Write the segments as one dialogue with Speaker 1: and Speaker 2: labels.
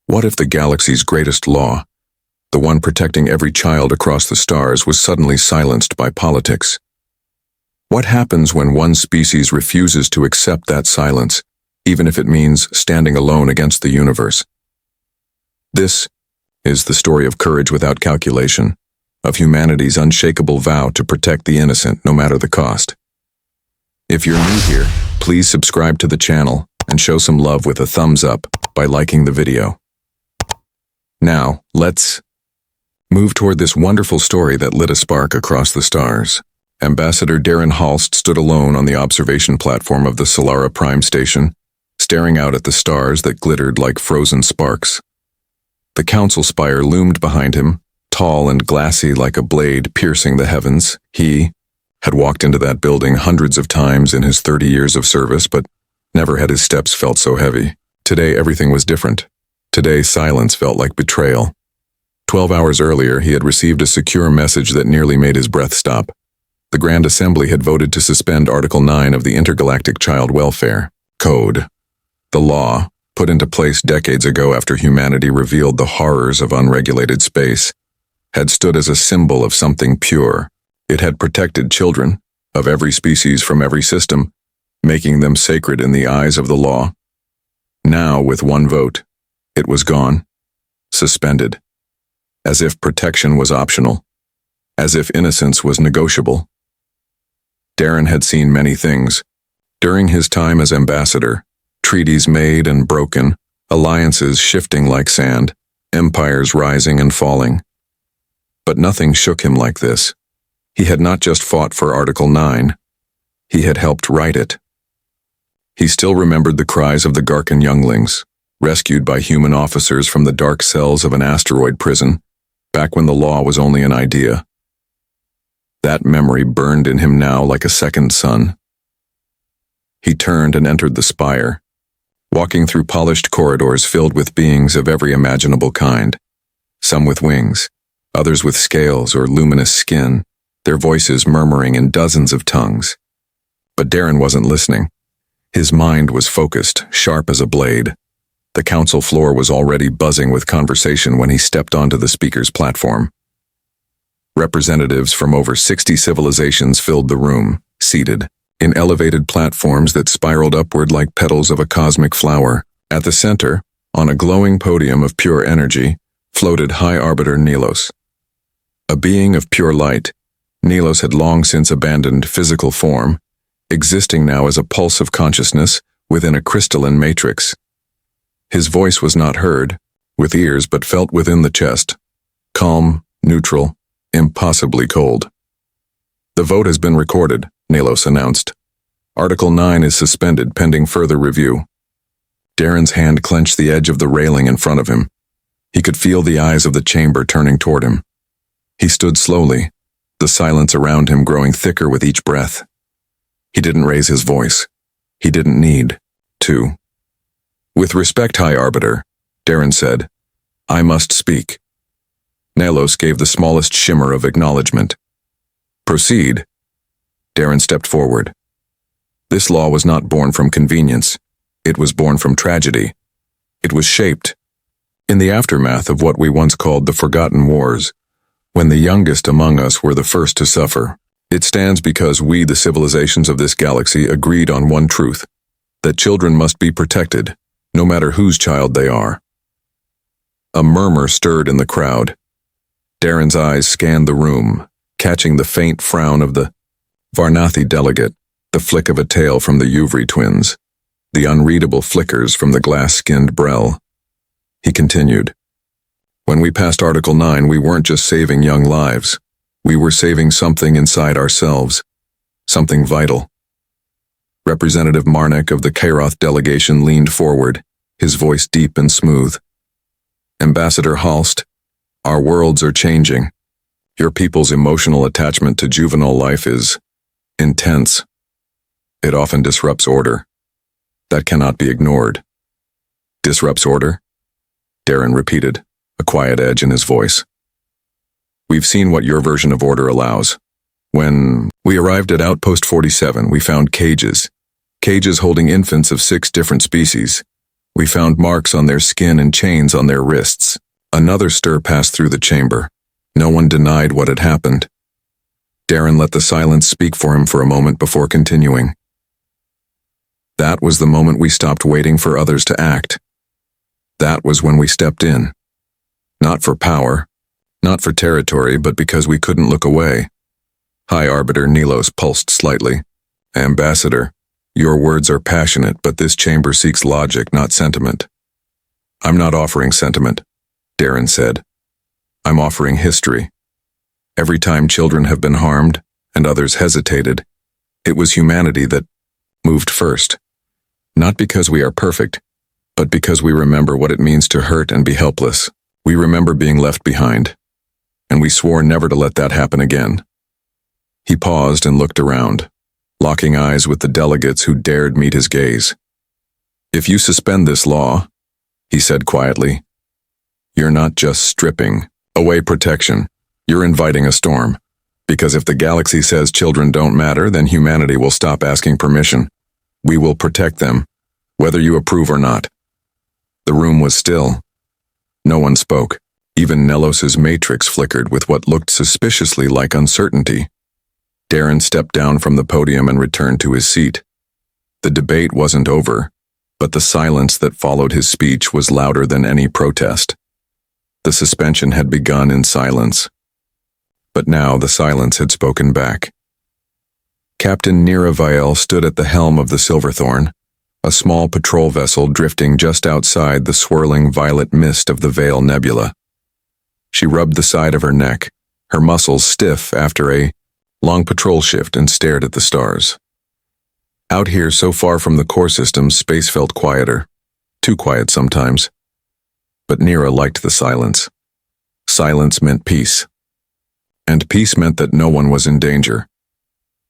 Speaker 1: What if the galaxy's greatest law, the one protecting every child across the stars, was suddenly silenced by politics? What happens when one species refuses to accept that silence, even if it means standing alone against the universe? This is the story of courage without calculation, of humanity's unshakable vow to protect the innocent no matter the cost. If you're new here, please subscribe to the channel and show some love with a thumbs up by liking the video. Now, let's move toward this wonderful story that lit a spark across the stars. Ambassador Darren Halst stood alone on the observation platform of the Solara Prime Station, staring out at the stars that glittered like frozen sparks. The council spire loomed behind him, tall and glassy like a blade piercing the heavens. He had walked into that building hundreds of times in his 30 years of service, but never had his steps felt so heavy. Today everything was different. Today silence felt like betrayal. 12 hours earlier, he had received a secure message that nearly made his breath stop. The Grand Assembly had voted to suspend Article 9 of the Intergalactic Child Welfare Code. The law, put into place decades ago after humanity revealed the horrors of unregulated space, had stood as a symbol of something pure. It had protected children of every species from every system, making them sacred in the eyes of the law. Now, with one vote, it was gone, suspended, as if protection was optional, as if innocence was negotiable. Darren had seen many things. During his time as ambassador, treaties made and broken, alliances shifting like sand, empires rising and falling. But nothing shook him like this. He had not just fought for Article 9, he had helped write it. He still remembered the cries of the Garkan younglings, rescued by human officers from the dark cells of an asteroid prison, back when the law was only an idea. That memory burned in him now like a second sun. He turned and entered the spire, walking through polished corridors filled with beings of every imaginable kind, some with wings, others with scales or luminous skin, their voices murmuring in dozens of tongues. But Darren wasn't listening. His mind was focused, sharp as a blade. The council floor was already buzzing with conversation when he stepped onto the speaker's platform. Representatives from over 60 civilizations filled the room, seated in elevated platforms that spiraled upward like petals of a cosmic flower. At the center, on a glowing podium of pure energy, floated High Arbiter Nilos. A being of pure light, Nilos had long since abandoned physical form, existing now as a pulse of consciousness within a crystalline matrix. His voice was not heard with ears but felt within the chest, calm, neutral, impossibly cold. The vote has been recorded, Nilos announced. Article 9 is suspended pending further review. Darren's hand clenched the edge of the railing in front of him. He could feel the eyes of the chamber turning toward him. He stood slowly, the silence around him growing thicker with each breath. He didn't raise his voice. He didn't need to. With respect, High Arbiter, Darren said, I must speak. Nilos gave the smallest shimmer of acknowledgement. Proceed. Darren stepped forward. This law was not born from convenience. It was born from tragedy. It was shaped in the aftermath of what we once called the Forgotten Wars, when the youngest among us were the first to suffer. It stands because we, the civilizations of this galaxy, agreed on one truth, that children must be protected, no matter whose child they are. A murmur stirred in the crowd. Darren's eyes scanned the room, catching the faint frown of the Varnathi delegate, the flick of a tail from the Uvri twins, the unreadable flickers from the glass-skinned Brel. He continued, When we passed Article 9, we weren't just saving young lives. We were saving something inside ourselves, something vital. Representative Marnik of the Kairoth delegation leaned forward, his voice deep and smooth. Ambassador Halst, our worlds are changing. Your people's emotional attachment to juvenile life is intense. It often disrupts order. That cannot be ignored. Disrupts order? Darren repeated, a quiet edge in his voice. We've seen what your version of order allows. When we arrived at Outpost 47, we found cages holding infants of 6 different species. We found marks on their skin and chains on their wrists. Another stir passed through the chamber. No one denied what had happened. Darren let the silence speak for him for a moment before continuing. That was the moment we stopped waiting for others to act. That was when we stepped in. Not for power, not for territory, but because we couldn't look away. High Arbiter Nilos pulsed slightly. Ambassador, your words are passionate, but this chamber seeks logic, not sentiment. I'm not offering sentiment, Darren said. I'm offering history. Every time children have been harmed, and others hesitated, it was humanity that moved first. Not because we are perfect, but because we remember what it means to hurt and be helpless. We remember being left behind, and we swore never to let that happen again. He paused and looked around, locking eyes with the delegates who dared meet his gaze. If you suspend this law, he said quietly, you're not just stripping away protection, you're inviting a storm. Because if the galaxy says children don't matter, then humanity will stop asking permission. We will protect them, whether you approve or not. The room was still. No one spoke. Even Nelos's matrix flickered with what looked suspiciously like uncertainty. Darren stepped down from the podium and returned to his seat. The debate wasn't over, but the silence that followed his speech was louder than any protest. The suspension had begun in silence, but now the silence had spoken back. Captain Nira Viel stood at the helm of the Silverthorn, a small patrol vessel drifting just outside the swirling violet mist of the Veil Nebula. She rubbed the side of her neck, her muscles stiff after a long patrol shift, and stared at the stars. Out here, so far from the core system, space felt quieter. Too quiet sometimes. But Nira liked the silence. Silence meant peace. And peace meant that no one was in danger.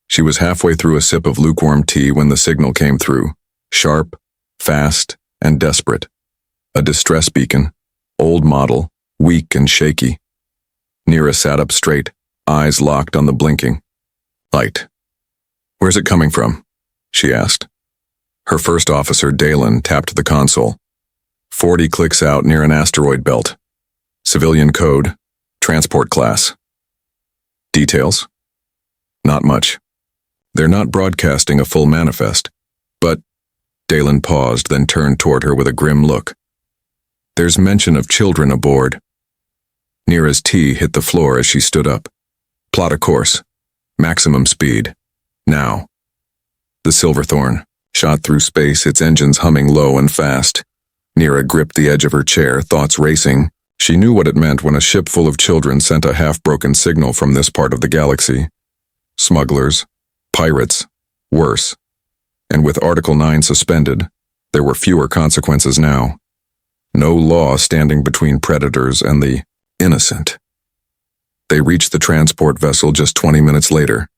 Speaker 1: She was halfway through a sip of lukewarm tea when the signal came through. Sharp, fast, and desperate. A distress beacon, old model, weak and shaky. Nira sat up straight, eyes locked on the blinking light. Where's it coming from? She asked. Her first officer, Dalen, tapped the console. 40 clicks out near an asteroid belt. Civilian code, transport class. Details? Not much. They're not broadcasting a full manifest, but Dalen paused, then turned toward her with a grim look. There's mention of children aboard. Nira's tea hit the floor as she stood up. Plot a course. Maximum speed. Now. The Silverthorn shot through space, its engines humming low and fast. Nira gripped the edge of her chair, thoughts racing. She knew what it meant when a ship full of children sent a half-broken signal from this part of the galaxy. Smugglers, pirates, worse. And with Article 9 suspended, there were fewer consequences now. No law standing between predators and the innocent. They reached the transport vessel just 20 minutes later.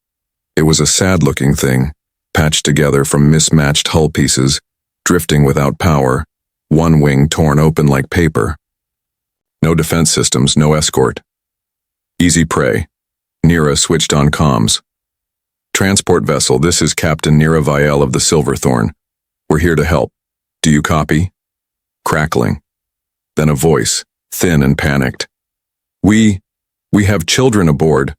Speaker 1: It was a sad-looking thing, patched together from mismatched hull pieces, drifting without power, one wing torn open like paper. No defense systems, no escort. Easy prey. Nira switched on comms. Transport vessel, this is Captain Nira Viel of the Silverthorn. We're here to help. Do you copy? Crackling. Then a voice, thin and panicked. We have children aboard.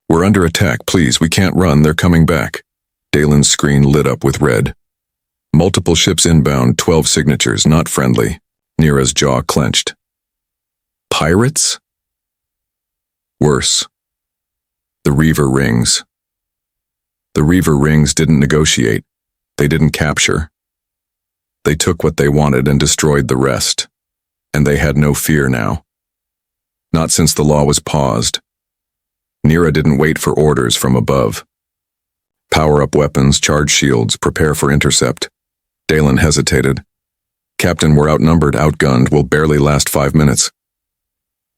Speaker 1: We're under attack, please, we can't run, they're coming back. Dalen's screen lit up with red. Multiple ships inbound, 12 signatures, not friendly. Nira's jaw clenched. Pirates? Worse. The Reaver Rings. The Reaver Rings didn't negotiate. They didn't capture. They took what they wanted and destroyed the rest. And they had no fear now. Not since the law was paused. Nira didn't wait for orders from above. Power up weapons, charge shields, prepare for intercept. Dalen hesitated. Captain, we're outnumbered, outgunned, will barely last 5 minutes.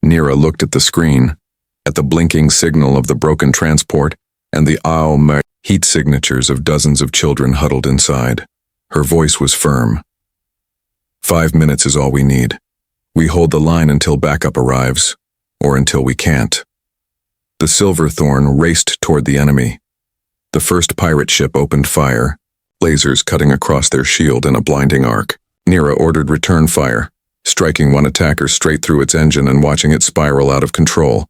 Speaker 1: Nira looked at the screen, at the blinking signal of the broken transport and the heat signatures of dozens of children huddled inside. Her voice was firm. 5 minutes is all we need. We hold the line until backup arrives, or until we can't. The Silverthorn raced toward the enemy. The first pirate ship opened fire, lasers cutting across their shield in a blinding arc. Nira ordered return fire, striking one attacker straight through its engine and watching it spiral out of control.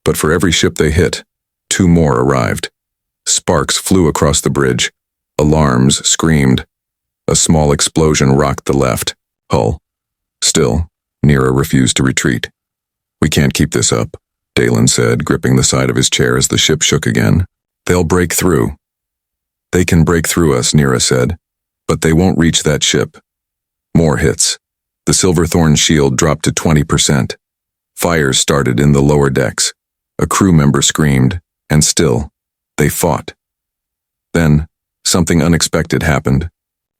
Speaker 1: But for every ship they hit, 2 more arrived. Sparks flew across the bridge. Alarms screamed. A small explosion rocked the left hull. Still, Nira refused to retreat. "We can't keep this up," Dalen said, gripping the side of his chair as the ship shook again. "They'll break through." "They can break through us," Nira said, "but they won't reach that ship." More hits. The Silverthorn's shield dropped to 20%. Fires started in the lower decks. A crew member screamed, and still, they fought. Then, something unexpected happened.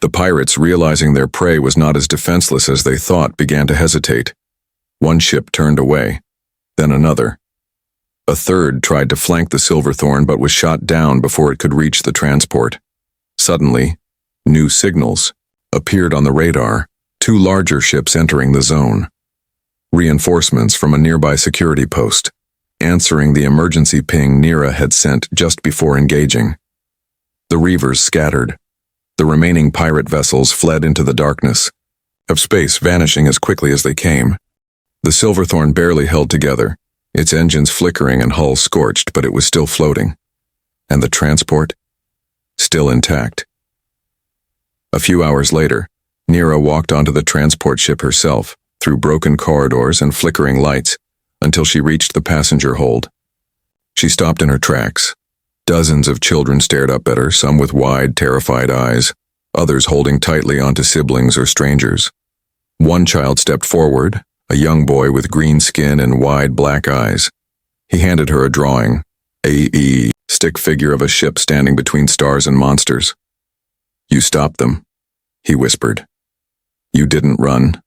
Speaker 1: The pirates, realizing their prey was not as defenseless as they thought, began to hesitate. One ship turned away, then another. A third tried to flank the Silverthorn but was shot down before it could reach the transport. Suddenly, new signals appeared on the radar, 2 larger ships entering the zone. Reinforcements from a nearby security post, answering the emergency ping Nira had sent just before engaging. The Reavers scattered. The remaining pirate vessels fled into the darkness of space, vanishing as quickly as they came. The Silverthorn barely held together, its engines flickering and hull scorched, but it was still floating. And the transport? Still intact. A few hours later, Nira walked onto the transport ship herself, through broken corridors and flickering lights, until she reached the passenger hold. She stopped in her tracks. Dozens of children stared up at her, some with wide, terrified eyes, others holding tightly onto siblings or strangers. One child stepped forward, a young boy with green skin and wide black eyes. He handed her a drawing, a stick figure of a ship standing between stars and monsters. "You stopped them," he whispered. "You didn't run."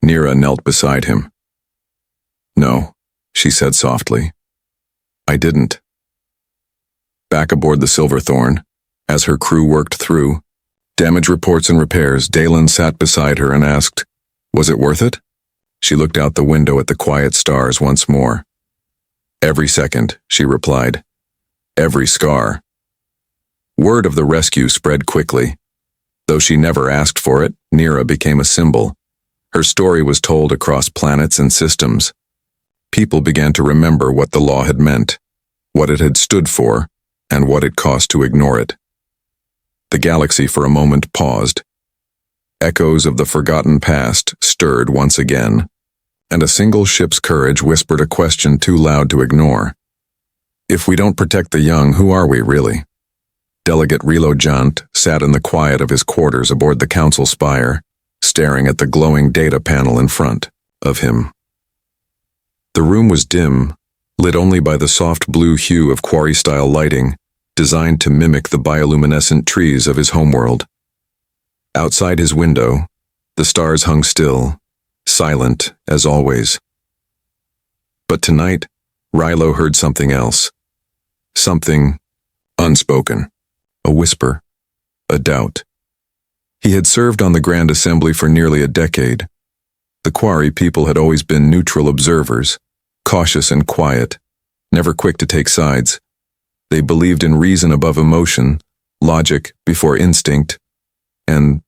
Speaker 1: Nira knelt beside him. "No," she said softly. "I didn't." Back aboard the Silverthorn, as her crew worked through damage reports and repairs, Dalen sat beside her and asked, "Was it worth it?" She looked out the window at the quiet stars once more. "Every second," she replied. "Every scar." Word of the rescue spread quickly. Though she never asked for it, Nira became a symbol. Her story was told across planets and systems. People began to remember what the law had meant, what it had stood for, and what it cost to ignore it. The galaxy for a moment paused. Echoes of the forgotten past stirred once again, and a single ship's courage whispered a question too loud to ignore. "If we don't protect the young, who are we really?" Delegate Relo Jant sat in the quiet of his quarters aboard the council spire, staring at the glowing data panel in front of him. The room was dim, lit only by the soft blue hue of quarry-style lighting, designed to mimic the bioluminescent trees of his homeworld. Outside his window, the stars hung still, silent as always. But tonight, Rilo heard something else. Something unspoken. A whisper. A doubt. He had served on the Grand Assembly for nearly a decade. The Quarry people had always been neutral observers, cautious and quiet, never quick to take sides. They believed in reason above emotion, logic before instinct, and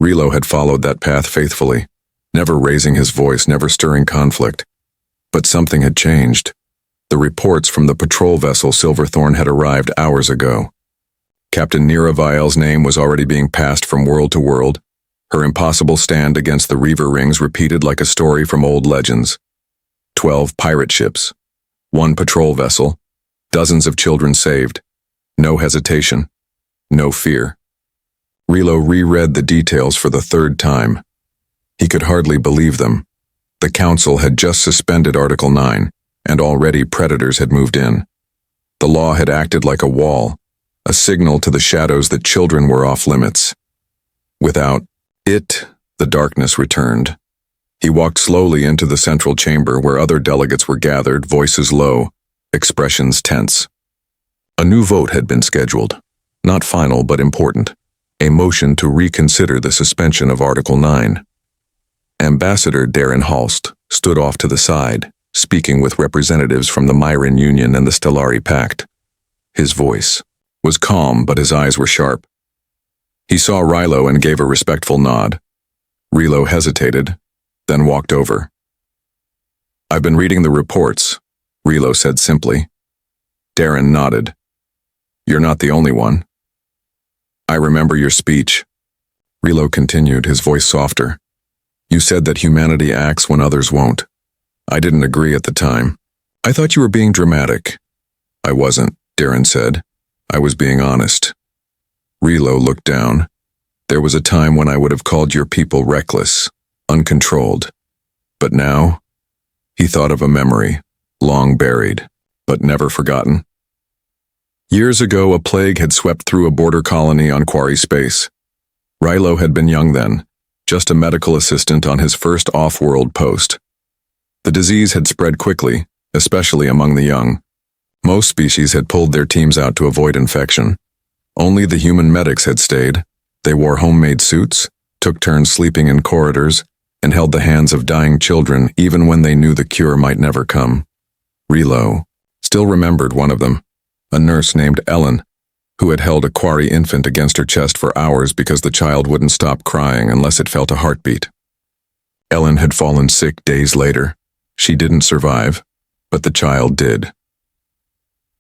Speaker 1: Rilo had followed that path faithfully, never raising his voice, never stirring conflict. But something had changed. The reports from the patrol vessel Silverthorn had arrived hours ago. Captain Nira Vile's name was already being passed from world to world, her impossible stand against the Reaver Rings repeated like a story from old legends. 12 pirate ships, 1 patrol vessel, dozens of children saved, no hesitation, no fear. Rilo reread the details for the 3rd time. He could hardly believe them. The Council had just suspended Article 9, and already predators had moved in. The law had acted like a wall, a signal to the shadows that children were off limits. Without it, the darkness returned. He walked slowly into the central chamber where other delegates were gathered, voices low, expressions tense. A new vote had been scheduled, not final but important, a motion to reconsider the suspension of Article 9. Ambassador Darren Halst stood off to the side, speaking with representatives from the Myran Union and the Stellari Pact. His voice was calm, but his eyes were sharp. He saw Rilo and gave a respectful nod. Rilo hesitated, then walked over. "I've been reading the reports," Rilo said simply. Darren nodded. "You're not the only one." "I remember your speech." Rilo continued, his voice softer. "You said that humanity acts when others won't. I didn't agree at the time. I thought you were being dramatic." "I wasn't," Darren said. "I was being honest." Rilo looked down. "There was a time when I would have called your people reckless, uncontrolled. But now?" He thought of a memory, long buried, but never forgotten. Years ago, a plague had swept through a border colony on Quarry space. Rilo had been young then, just a medical assistant on his first off-world post. The disease had spread quickly, especially among the young. Most species had pulled their teams out to avoid infection. Only the human medics had stayed. They wore homemade suits, took turns sleeping in corridors, and held the hands of dying children even when they knew the cure might never come. Rilo still remembered one of them, a nurse named Ellen, who had held a Quarry infant against her chest for hours because the child wouldn't stop crying unless it felt a heartbeat. Ellen had fallen sick days later. She didn't survive, but the child did.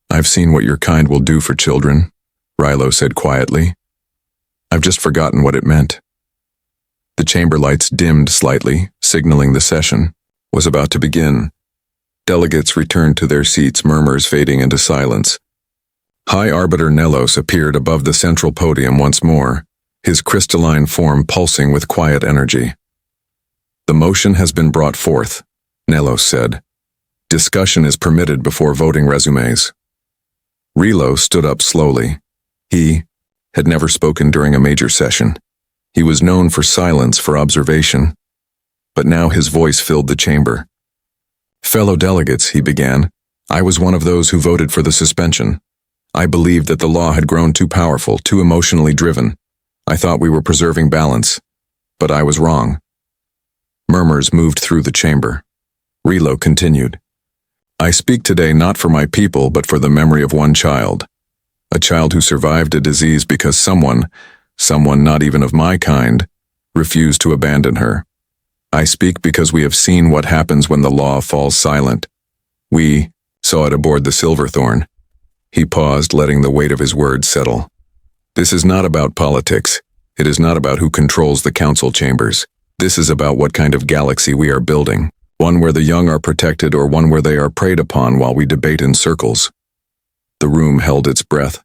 Speaker 1: "I've seen what your kind will do for children," Rilo said quietly. "I've just forgotten what it meant." The chamber lights dimmed slightly, signaling the session was about to begin. Delegates returned to their seats, murmurs fading into silence. High Arbiter Nelos appeared above the central podium once more, his crystalline form pulsing with quiet energy. "The motion has been brought forth," Nelos said. "Discussion is permitted before voting resumes." Rilo stood up slowly. He had never spoken during a major session. He was known for silence, for observation. But now his voice filled the chamber. "Fellow delegates," he began, "I was one of those who voted for the suspension. I believed that the law had grown too powerful, too emotionally driven. I thought we were preserving balance, but I was wrong." Murmurs moved through the chamber. Rilo continued. "I speak today not for my people, but for the memory of one child. A child who survived a disease because someone not even of my kind, refused to abandon her. I speak because we have seen what happens when the law falls silent. We saw it aboard the Silverthorn." He paused, letting the weight of his words settle. "This is not about politics. It is not about who controls the council chambers. This is about what kind of galaxy we are building. One where the young are protected or one where they are preyed upon while we debate in circles." The room held its breath.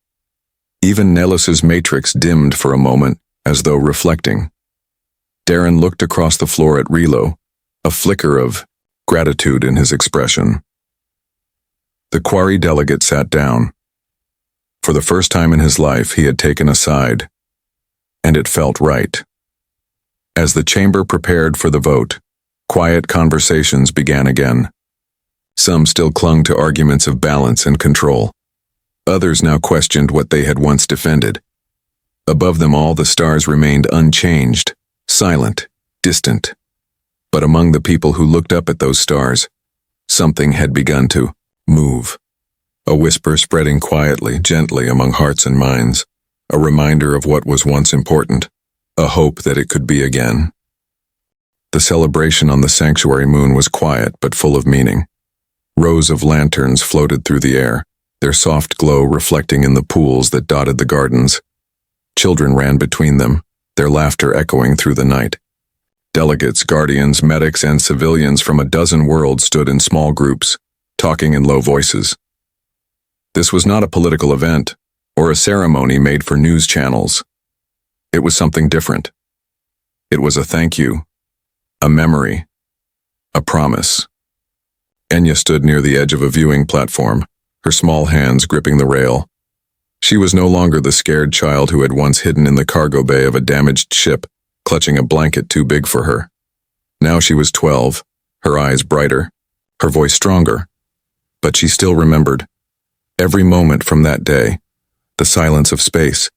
Speaker 1: Even Nelos's matrix dimmed for a moment, as though reflecting. Darren looked across the floor at Rilo, a flicker of gratitude in his expression. The Quarry delegate sat down. For the first time in his life, he had taken a side, and it felt right. As the chamber prepared for the vote, quiet conversations began again. Some still clung to arguments of balance and control. Others now questioned what they had once defended. Above them all, the stars remained unchanged, silent, distant. But among the people who looked up at those stars, something had begun to move. A whisper spreading quietly, gently among hearts and minds, a reminder of what was once important, a hope that it could be again. The celebration on the sanctuary moon was quiet but full of meaning. Rows of lanterns floated through the air, their soft glow reflecting in the pools that dotted the gardens. Children ran between them, their laughter echoing through the night. Delegates, guardians, medics, and civilians from a dozen worlds stood in small groups, talking in low voices. This was not a political event, or a ceremony made for news channels. It was something different. It was a thank you, a memory, a promise. Enya stood near the edge of a viewing platform, her small hands gripping the rail. She was no longer the scared child who had once hidden in the cargo bay of a damaged ship, clutching a blanket too big for her. Now she was 12, her eyes brighter, her voice stronger. But she still remembered. Every moment from that day, the silence of space,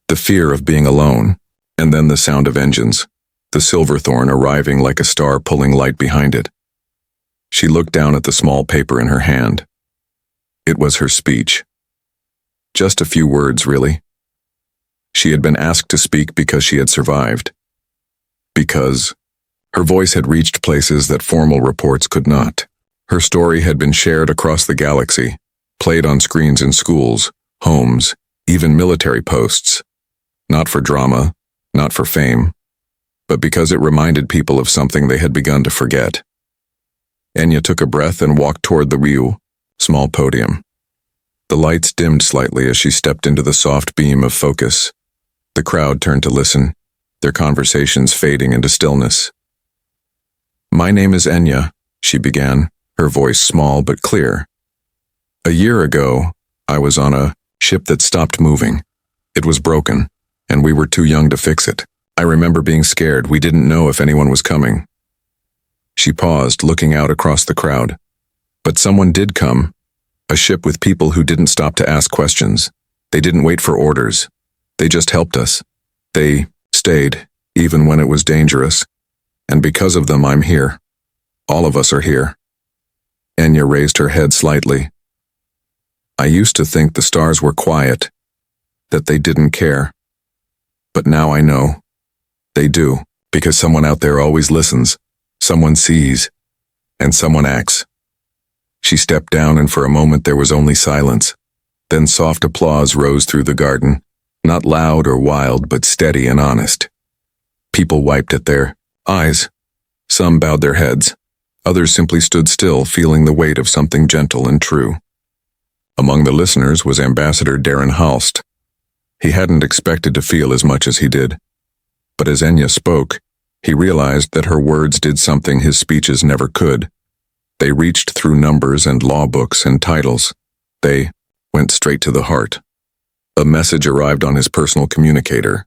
Speaker 1: the fear of being alone, and then the sound of engines, the Silverthorn arriving like a star pulling light behind it. She looked down at the small paper in her hand. It was her speech. Just a few words, really. She had been asked to speak because she had survived. Because her voice had reached places that formal reports could not. Her story had been shared across the galaxy, played on screens in schools, homes, even military posts. Not for drama, not for fame, but because it reminded people of something they had begun to forget. Enya took a breath and walked toward the small podium. The lights dimmed slightly as she stepped into the soft beam of focus. The crowd turned to listen, their conversations fading into stillness. "My name is Enya," she began, her voice small but clear. "A year ago, I was on a ship that stopped moving. It was broken, and we were too young to fix it. I remember being scared. We didn't know if anyone was coming." She paused, looking out across the crowd. But someone did come. A ship with people who didn't stop to ask questions. They didn't wait for orders. They just helped us. They stayed, even when it was dangerous. And because of them, I'm here. All of us are here. Enya raised her head slightly. "I used to think the stars were quiet, that they didn't care. But now I know. They do, because someone out there always listens. Someone sees, and someone acts." She stepped down, and for a moment there was only silence. Then soft applause rose through the garden, not loud or wild, but steady and honest. People wiped at their eyes. Some bowed their heads. Others simply stood still, feeling the weight of something gentle and true. Among the listeners was Ambassador Darren Halst. He hadn't expected to feel as much as he did. But as Enya spoke, he realized that her words did something his speeches never could. They reached through numbers and law books and titles. They went straight to the heart. A message arrived on his personal communicator.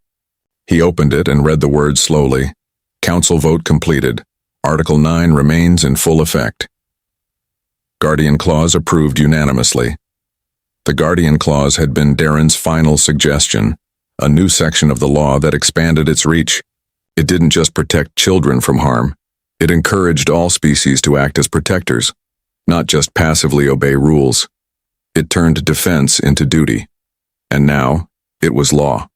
Speaker 1: He opened it and read the words slowly. "Council vote completed. Article 9 remains in full effect. Guardian Clause approved unanimously." The Guardian Clause had been Darren's final suggestion, a new section of the law that expanded its reach. It didn't just protect children from harm. It encouraged all species to act as protectors, not just passively obey rules. It turned defense into duty. And now, it was law.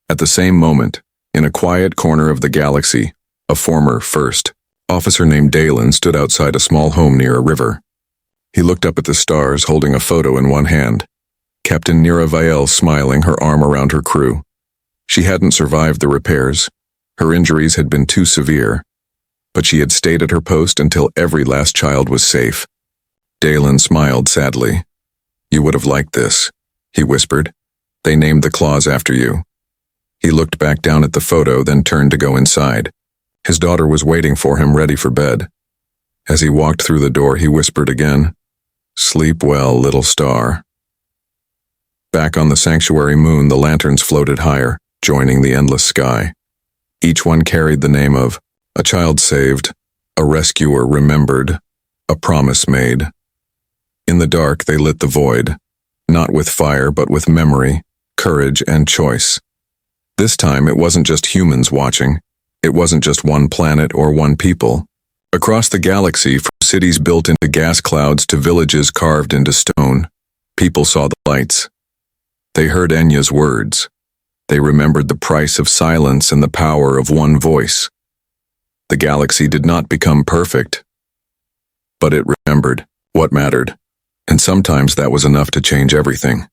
Speaker 1: At the same moment, in a quiet corner of the galaxy, a former first officer named Dalen stood outside a small home near a river. He looked up at the stars, holding a photo in one hand. Captain Nira Vael smiling, her arm around her crew. She hadn't survived the repairs. Her injuries had been too severe. But she had stayed at her post until every last child was safe. Dalen smiled sadly. "You would have liked this," he whispered. "They named the clause after you." He looked back down at the photo, then turned to go inside. His daughter was waiting for him, ready for bed. As he walked through the door, he whispered again, "Sleep well, little star." Back on the sanctuary moon, the lanterns floated higher, joining the endless sky. Each one carried the name of a child saved, a rescuer remembered, a promise made. In the dark, they lit the void, not with fire, but with memory, courage, and choice. This time, it wasn't just humans watching. It wasn't just one planet or one people. Across the galaxy, from cities built into gas clouds to villages carved into stone, people saw the lights. They heard Enya's words. They remembered the price of silence and the power of one voice. The galaxy did not become perfect, but it remembered what mattered, and sometimes that was enough to change everything.